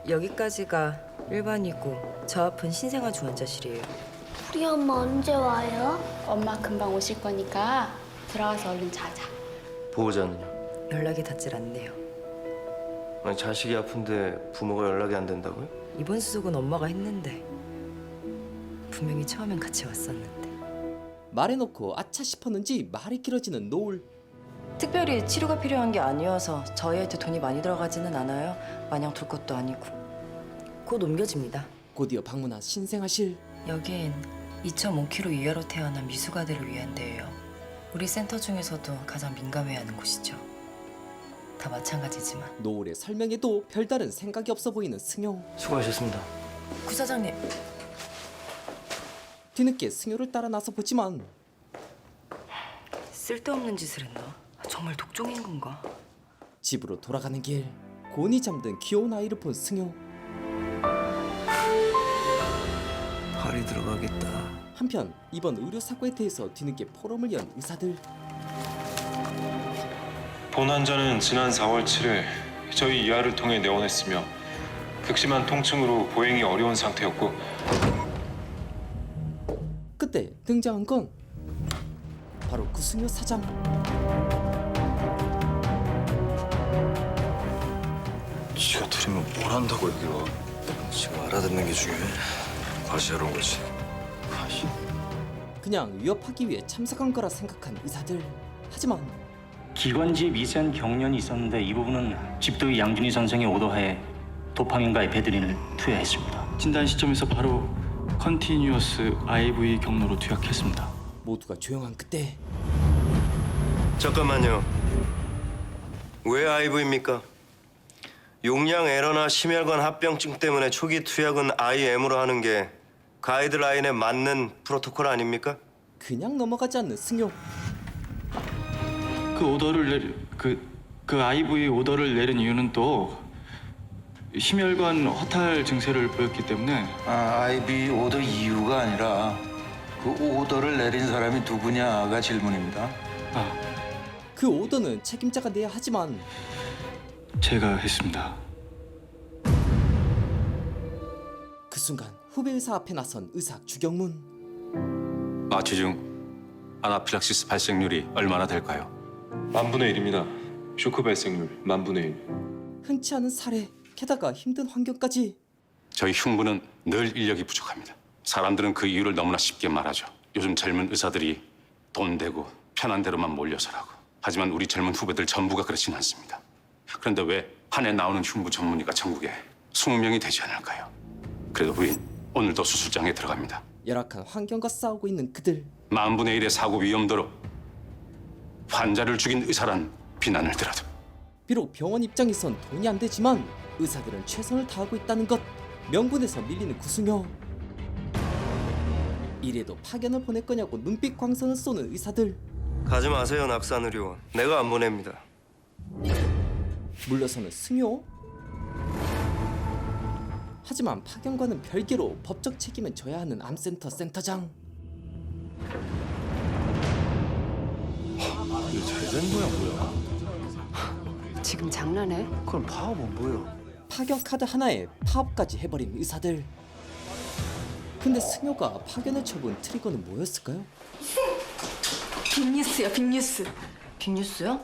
여기까지가 일반이고 저 앞은 신생아 중환자실이에요. 우리 엄마 언제 와요? 엄마 금방 오실 거니까 들어가서 얼른 자자. 보호자는요? 연락이 닿질 않네요. 아니, 자식이 아픈데 부모가 연락이 안 된다고요? 이번 수속은 엄마가 했는데 분명히 처음엔 같이 왔었는데. 말해놓고 아차 싶었는지 말이 길어지는 노을. 특별히 치료가 필요한 게 아니어서 저희한테 돈이 많이 들어가지는 않아요. 마냥 둘 것도 아니고. 곧 옮겨집니다. 곧이어 방문한 신생아실. 여긴 2.5kg 이하로 태어난 미숙아들을 위한 데예요. 우리 센터 중에서도 가장 민감해야 하는 곳이죠. 다 마찬가지지만. 노을의 설명에도 별다른 생각이 없어 보이는 승용. 수고하셨습니다. 구사장님. 뒤늦게 승효를 따라 나서 보지만 쓸데없는 짓을 했나? 정말 독종인 건가? 집으로 돌아가는 길 곤히 잠든 귀여운 아이를 본 승효. 팔이 들어가겠다. 한편 이번 의료 사고에 대해서 뒤늦게 포럼을 연 의사들. 본 환자는 지난 4월 7일 저희 이하를 통해 내원했으며 극심한 통증으로 보행이 어려운 상태였고 그때 등장한 건 바로 구승효 사장. 지가 들으면 뭘 한다고 여기 와. 지금 알아듣는 게 중요해. 과시하러 온 거지. 과시. 그냥 위협하기 위해 참석한 거라 생각한 의사들. 하지만 기관지에 미세한 경련이 있었는데 이 부분은 집도의 양준희 선생의 오더하에 도파민과 에페드린을 투여했습니다. 진단 시점에서 바로 컨티뉴어스 IV 경로로 투약했습니다. 모두가 조용한 그때 잠깐만요. 왜 IV입니까? 용량 에러나 심혈관 합병증 때문에 초기 투약은 IM으로 하는 게 가이드라인에 맞는 프로토콜 아닙니까? 그냥 넘어가지 않는 승효. 그 오더를 그 IV 오더를 내린 이유는 또 심혈관 허탈 증세를 보였기 때문에. 아이비 오더 이유가 아니라 그 오더를 내린 사람이 누구냐가 질문입니다. 그 오더는 책임자가 내야 하지만 제가 했습니다. 그 순간 후배 의사 앞에 나선 의사 주경문. 마취 중 아나필락시스 발생률이 얼마나 될까요? 10,000분의 1입니다. 쇼크 발생률 10,000분의 1. 흔치 않은 사례, 게다가 힘든 환경까지. 저희 흉부는 늘 인력이 부족합니다. 사람들은 그 이유를 너무나 쉽게 말하죠. 요즘 젊은 의사들이 돈 되고 편한 대로만 몰려서라고. 하지만 우리 젊은 후배들 전부가 그렇진 않습니다. 그런데 왜 한 해 나오는 흉부 전문의가 전국에 20명이 되지 않을까요? 그래도 우린 오늘도 수술장에 들어갑니다. 열악한 환경과 싸우고 있는 그들. 10,000분의 1의 사고 위험도로 환자를 죽인 의사란 비난을 들어도 비록 병원 입장에선 돈이 안 되지만 의사들은 최선을 다하고 있다는 것. 명분에서 밀리는 구승효. 이래도 파견을 보낼 거냐고 눈빛 광선을 쏘는 의사들. 가지 마세요, 낙산 의료원. 내가 안 보냅니다. 물러서는 승효. 하지만 파견과는 별개로 법적 책임은 져야 하는 암센터 센터장. 이거 잘된 거야 뭐야? 지금 장난해? 그럼 파업은 뭐야? 파견 카드 하나에 파업까지 해버린 의사들. 근데 승효가 파견을 쳐본 트리거는 뭐였을까요? 빅뉴스요, 빅뉴스. 빅뉴스요?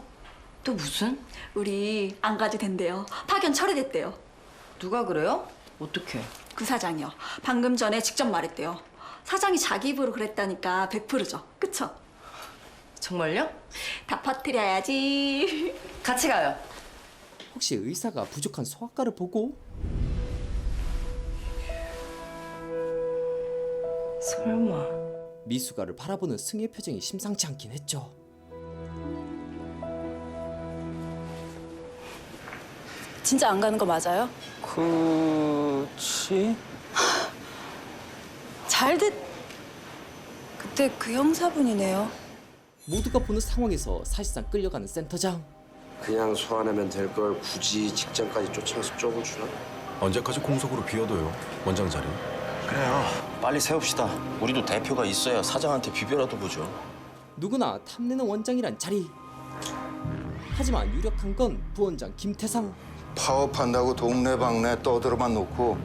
또 무슨? 우리 안 가도 된대요. 파견 철회됐대요. 누가 그래요? 어떻게? 그 사장이요. 방금 전에 직접 말했대요. 사장이 자기 입으로 그랬다니까 100%죠. 그쵸? 정말요? 다 퍼뜨려야지. 같이 가요. 혹시 의사가 부족한 소아과를 보고 설마 미숙아를 바라보는 승희의 표정이 심상치 않긴 했죠. 진짜 안 가는 거 맞아요? 그치? 잘 됐... 그때 그 형사분이네요. 모두가 보는 상황에서 사실상 끌려가는 센터장. 그냥 소환하면 될 걸 굳이 직장까지 쫓아가서 쪽을 주나? 언제까지 공석으로 비워둬요? 원장 자리. 그래요. 빨리 세웁시다. 우리도 대표가 있어야 사장한테 비벼라도 보죠. 누구나 탐내는 원장이란 자리. 하지만 유력한 건 부원장 김태상. 파업한다고 동네방네 떠들어만 놓고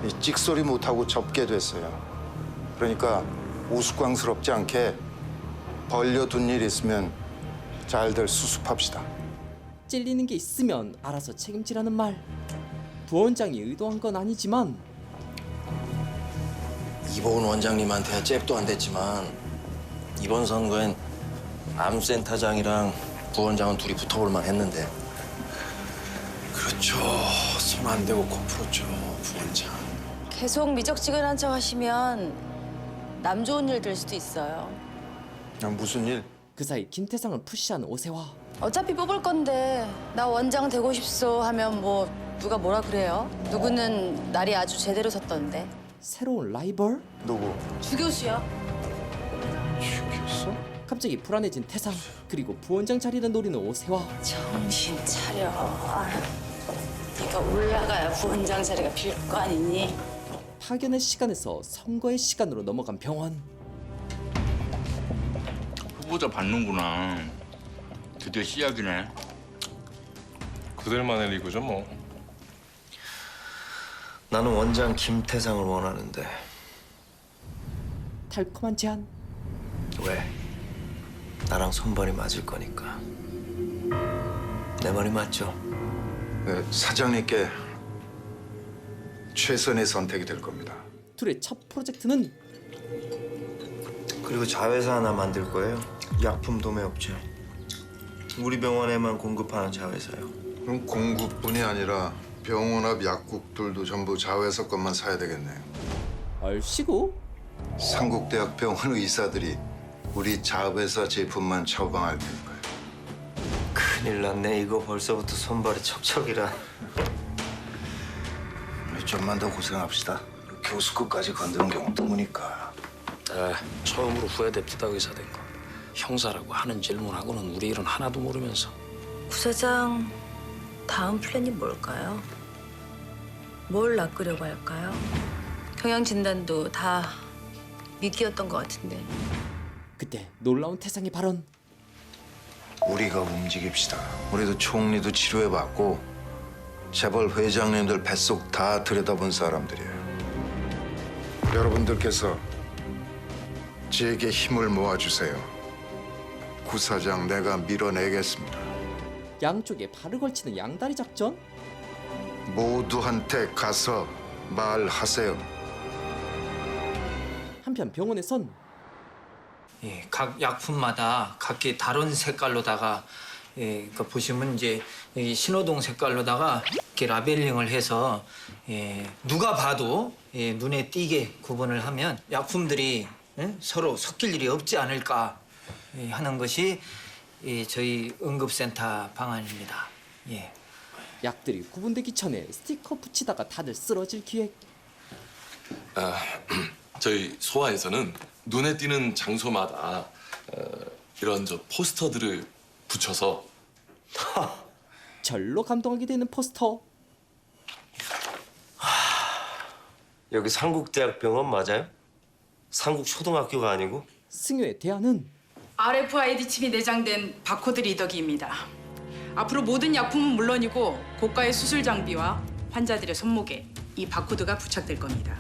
이 찍소리 못하고 접게 됐어요. 그러니까 우스꽝스럽지 않게 벌려둔 일 있으면 잘들 수습합시다. 찔리는 게 있으면 알아서 책임지라는 말. 부원장이 의도한 건 아니지만 이보은 원장님한테 잽도 안 됐지만 이번 선거엔 암센터장이랑 부원장은 둘이 붙어볼만 했는데. 그렇죠. 손 안 대고 코 풀었죠, 부원장. 계속 미적지근한 척 하시면 남 좋은 일 될 수도 있어요. 무슨 일? 그 사이 김태상을 푸시하는 오세화. 어차피 뽑을 건데 나 원장 되고 싶소 하면 뭐 누가 뭐라 그래요? 누구는 날이 아주 제대로 섰던데. 새로운 라이벌? 누구? 주 교수요. 죽였어? 갑자기 불안해진 태상, 그리고 부원장 자리를 노리는 오세화. 정신 차려. 네가 올라가야 부원장 자리가 빌 거 아니니? 파견의 시간에서 선거의 시간으로 넘어간 병원. 후보자 받는구나. 드디어 시작이네. 그들만의 리그죠 뭐. 나는 원장 김태상을 원하는데. 달콤한 제안. 왜? 나랑 손발이 맞을 거니까. 내 말이 맞죠? 네, 사장님께 최선의 선택이 될 겁니다. 둘의 첫 프로젝트는 그리고 자회사 하나 만들 거예요. 약품 도매업체. 우리 병원에만 공급하는 자회사요. 그럼 공급뿐이 아니라 병원 앞 약국들도 전부 자회사 것만 사야 되겠네요. 얼씨구? 상국대학병원 의사들이 우리 자회사 제품만 처방할 테니까요. 큰일 났네. 이거 벌써부터 손발이 척척이라. 좀만 더 고생합시다. 교수급까지 건드는 경우 드무니까. 처음으로 후회됩디다 의사 된 거. 형사라고 하는 질문하고는 우리 일은 하나도 모르면서. 부사장, 다음 플랜이 뭘까요? 뭘 낚으려고 할까요? 경영 진단도 다 미끼였던 것 같은데. 그때 놀라운 태상의 발언. 우리가 움직입시다. 우리도 총리도 치료해봤고 재벌 회장님들 뱃속 다 들여다본 사람들이에요. 여러분들께서 제게 힘을 모아주세요. 구사장 내가 밀어내겠습니다. 양쪽에 발을 걸치는 양다리 작전? 모두한테 가서 말하세요. 한편 병원에선 각 약품마다 각기 다른 색깔로다가 그 보시면 이제 이 신호등 색깔로다가 이렇게 라벨링을 해서 누가 봐도 눈에 띄게 구분을 하면 약품들이 서로 섞일 일이 없지 않을까 하는 것이 저희 응급센터 방안입니다. 약들이 구분되기 전에 스티커 붙이다가 다들 쓰러질 기획. 저희 소아에서는 눈에 띄는 장소마다 이런 포스터들을 붙여서 절로 감동하게 되는 포스터. 여기 상국대학병원 맞아요? 상국초등학교가 아니고? 승효의 대안은 RFID 칩이 내장된 바코드 리더기입니다. 앞으로 모든 약품은 물론이고 고가의 수술 장비와 환자들의 손목에 이 바코드가 부착될 겁니다.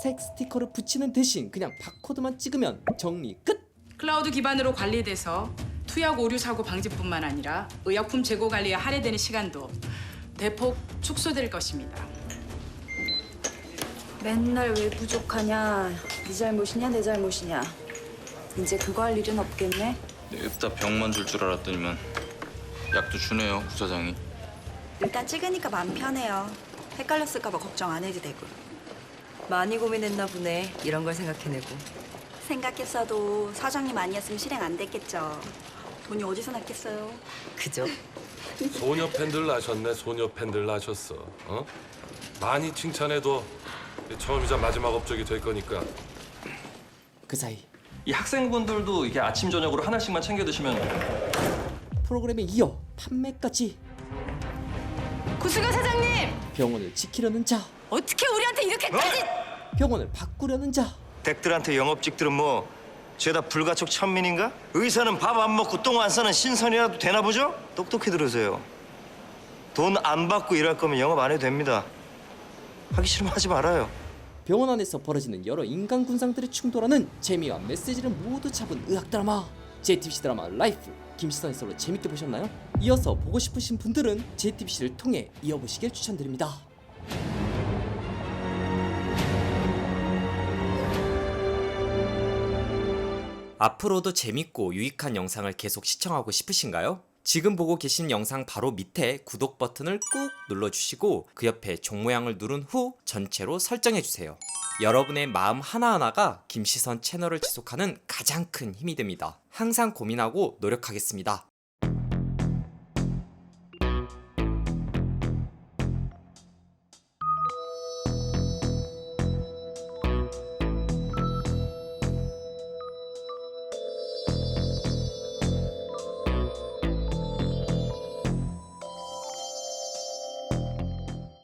색 스티커를 붙이는 대신 그냥 바코드만 찍으면 정리 끝! 클라우드 기반으로 관리돼서 투약 오류 사고 방지뿐만 아니라 의약품 재고 관리에 할애되는 시간도 대폭 축소될 것입니다. 맨날 왜 부족하냐, 네 잘못이냐 내 잘못이냐. 이제 그거 할 일은 없겠네. 냅다 병만 줄 줄 알았더니만 약도 주네요, 부사장이. 일단 찍으니까 마음 편해요. 헷갈렸을까 봐 걱정 안 해도 되고. 많이 고민했나 보네. 이런 걸 생각해내고. 생각했어도 사장님 아니었으면 실행 안 됐겠죠. 돈이 어디서 났겠어요. 그죠? 소녀 팬들 나셨네. 소녀 팬들 나셨어. 많이 칭찬해도 처음이자 마지막 업적이 될 거니까. 그 사이 이 학생분들도 이게 아침 저녁으로 하나씩만 챙겨 드시면 프로그램에 이어 판매까지. 구수가 사장님! 병원을 지키려는 자, 어떻게 우리한테 이렇게까지! 병원을 바꾸려는 자. 댁들한테 영업직들은 뭐 죄다 불가촉 천민인가? 의사는 밥 안 먹고 똥 안 싸는 신선이라도 되나 보죠? 똑똑히 들으세요. 돈 안 받고 일할 거면 영업 안 해도 됩니다. 하기 싫으면 하지 말아요. 병원 안에서 벌어지는 여러 인간 군상들의 충돌하는 재미와 메시지를 모두 잡은 의학 드라마 JTBC 드라마 라이프. 김시선의 솔로 재밌게 보셨나요? 이어서 보고 싶으신 분들은 JTBC를 통해 이어보시길 추천드립니다. 앞으로도 재밌고 유익한 영상을 계속 시청하고 싶으신가요? 지금 보고 계신 영상 바로 밑에 구독 버튼을 꾹 눌러주시고 그 옆에 종 모양을 누른 후 전체로 설정해주세요. 여러분의 마음 하나하나가 김시선 채널을 지속하는 가장 큰 힘이 됩니다. 항상 고민하고 노력하겠습니다.